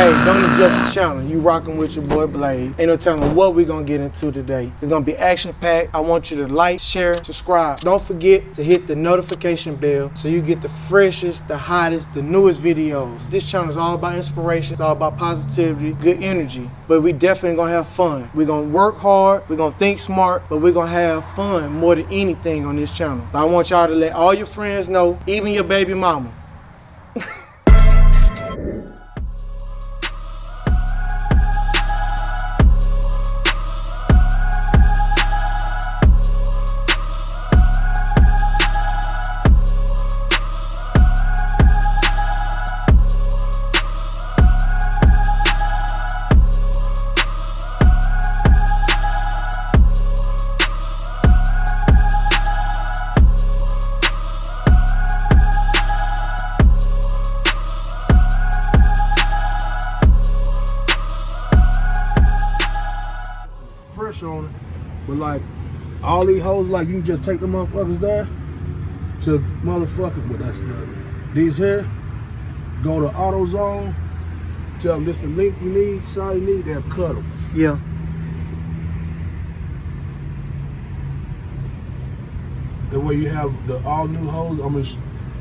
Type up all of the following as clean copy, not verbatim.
Hey, don't adjust the channel. You rocking with your boy Blade. Ain't no telling what we gonna get into today. It's gonna be action-packed. I want you to like, share, subscribe. Don't forget to hit the notification bell so you get the freshest, the hottest, the newest videos. This channel is all about inspiration. It's all about positivity, good energy. But we definitely gonna have fun. We're gonna work hard. We're gonna think smart, but we're gonna have fun more than anything on this channel. But I want y'all to let all your friends know, even your baby mama. On it, but like all these hoes, like you can just take the motherfuckers there to motherfucking, but that's not these here. Go to AutoZone, tell them this the link you need, size you need, they'll cut them. Yeah. And when you have the all new hoes, I mean,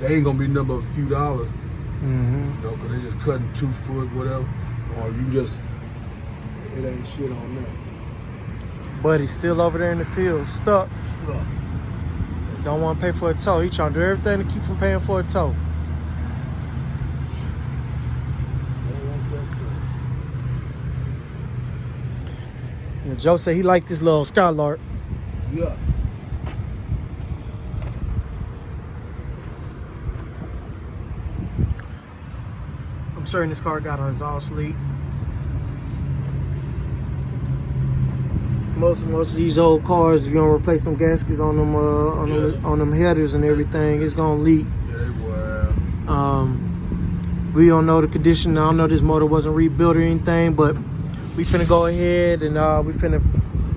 they ain't gonna be nothing but a few dollars. You know, cause they just cutting 2 foot, whatever, or you just, it ain't shit on that. But he's still over there in the field, stuck. Don't want to pay for a tow. He trying to do everything to keep from paying for a tow. Yeah, Joe said he liked this little Skylark. Yeah. I'm certain this car got an exhaust leak. Most of these old cars, if you don't replace some gaskets on them, on them headers and everything, it's gonna leak. Yeah, they will. We don't know the condition. I don't know this motor wasn't rebuilt or anything, but we finna go ahead and we finna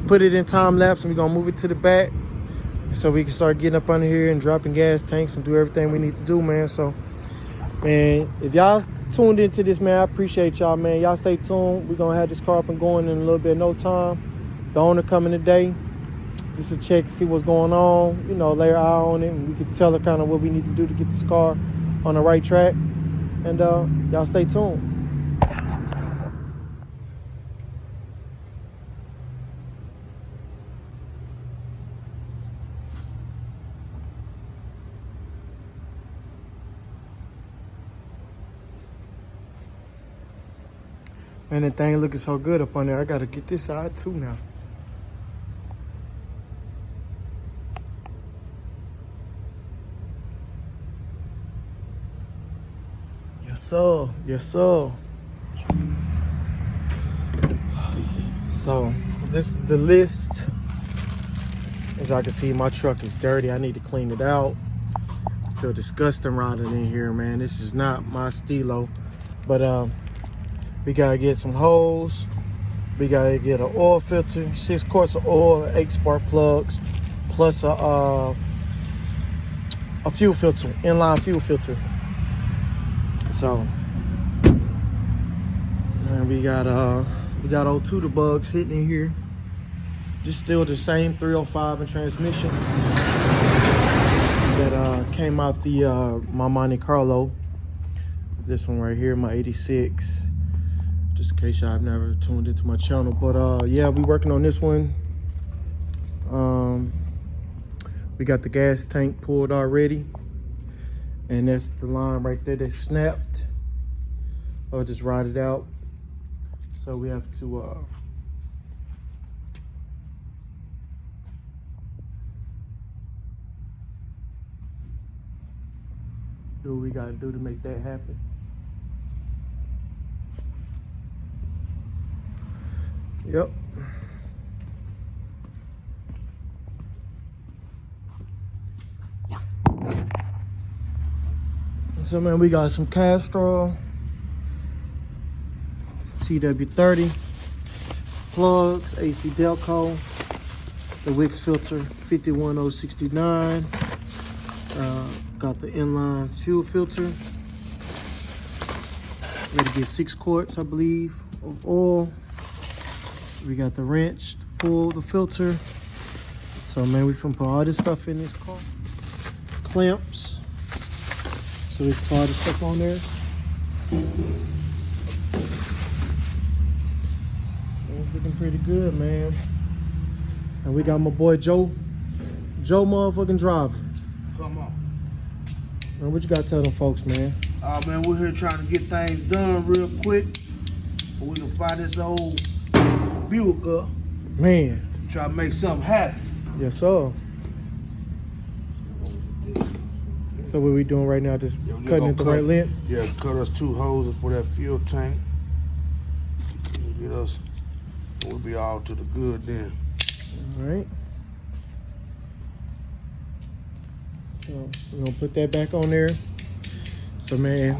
put it in time lapse, and we're gonna move it to the back so we can start getting up under here and dropping gas tanks and do everything we need to do, man. So, man, if y'all tuned into this, man, I appreciate y'all, man. Y'all stay tuned. We're gonna have this car up and going in a little bit, no time. The owner coming today just to check, see what's going on, you know, lay our eye on it, and we can tell her kind of what we need to do to get this car on the right track. And y'all stay tuned. Man, that thing looking so good up on there. I gotta get this side too now. Yes, sir. Yes, sir. So, this is the list. As y'all can see, my truck is dirty. I need to clean it out. I feel disgusting riding in here, man. This is not my stilo. But, we gotta get some hose. We gotta get an oil filter, 6 quarts of oil, 8 spark plugs, plus a fuel filter, inline fuel filter. So, and we got old Tooter bug sitting in here. Just still the same 305 in transmission that came out the my MonteCarlo. This one right here, my 86. Just in case y'all have never tuned into my channel. But yeah, we working on this one. We got the gas tank pulled already. And that's the line right there that snapped. I'll just ride it out. So we have to do what we gotta do to make that happen. Yep. So, man, we got some Castrol TW30 plugs, AC Delco, the Wix filter 51069, got the inline fuel filter, Ready to get 6 quarts, I believe, of oil. We got the wrench to pull the filter. So man, we finna put all this stuff in this car. Clamps. So we can put all this stuff on there. It's looking pretty good, man. And we got my boy Joe motherfucking driving. Come on. Man, what you got to tell them folks, man? Man, we're here trying to get things done real quick. So we can find this old Buick up. Man. Try to make something happen. Yes, sir. So what we doing right now? Just cutting it the right length? Yeah, cut us 2 hoses for that fuel tank. Get us, we'll be all to the good then. All right. So we're gonna put that back on there. So man,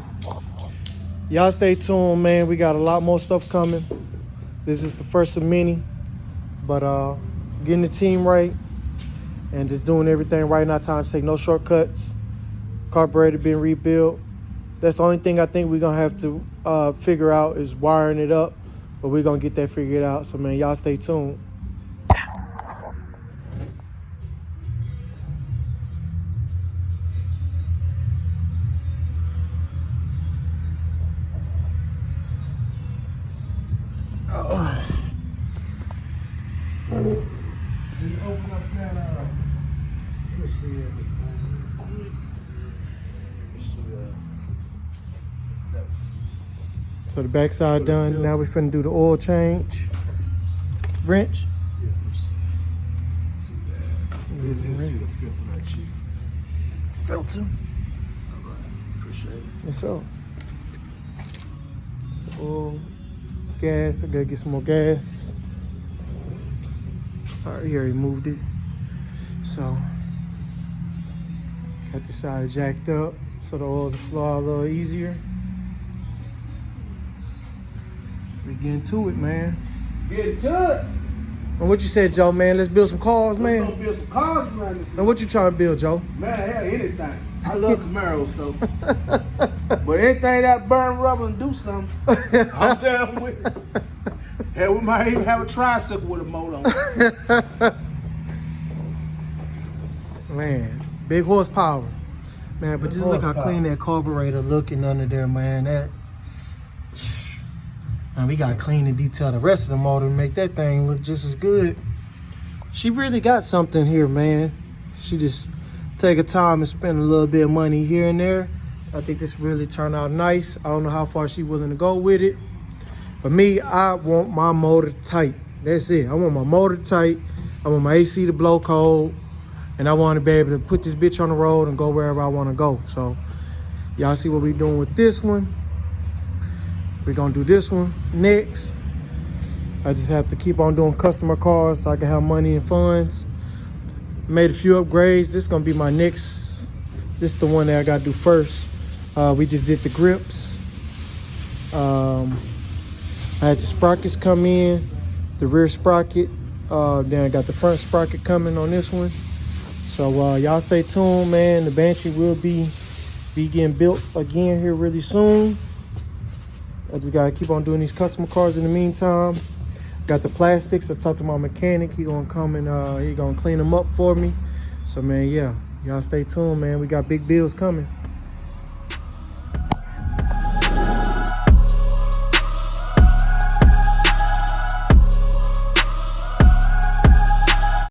y'all stay tuned, man. We got a lot more stuff coming. This is the first of many, but getting the team right and just doing everything right. Not time to take no shortcuts. Carburetor being rebuilt. That's the only thing I think we're gonna have to figure out is wiring it up, but we're gonna get that figured out. So man, y'all stay tuned. Open up that, let's see everything. So the backside done. Now we finna do the oil change. Wrench. Yeah, let's see that. Let's see the filter that cheap. Filter. All right, appreciate it. Yes, sir. The oil, gas. I gotta get some more gas. All right, he already moved it. So got the side jacked up so the oil to flow a little easier. We getting to it, man. Get to it. And what you said, Joe, man? Let's build some cars, man. Let's go build some cars around this. And what you trying to build, Joe? Man, hell, anything. I love Camaros though. But anything that burn rubber and do something, I'm down with it. Hell, we might even have a tricycle with a motor on it. Man, big horsepower. Man, but Big just look how horsepower. clean that carburetor looking under there, man. Man, we gotta clean and detail the rest of the motor to make that thing look just as good. She really got something here, man. She just take her time and spend a little bit of money here and there. I think this really turned out nice. I don't know how far she's willing to go with it. But me, I want my motor tight. That's it. I want my motor tight. I want my AC to blow cold. And I want to be able to put this bitch on the road and go wherever I want to go. So y'all see what we're doing with this one. We're going to do this one next. I just have to keep on doing customer cars so I can have money and funds. Made a few upgrades. This is going to be my next. This is the one that I got to do first. We just did the grips. I had the sprockets come in, the rear sprocket. Then I got the front sprocket coming on this one. So y'all stay tuned, man. The Banshee will be getting built again here really soon. I just gotta keep on doing these customer cars in the meantime. Got the plastics. I talked to my mechanic. He gonna come and he gonna clean them up for me. So man, yeah, y'all stay tuned, man. We got big bills coming.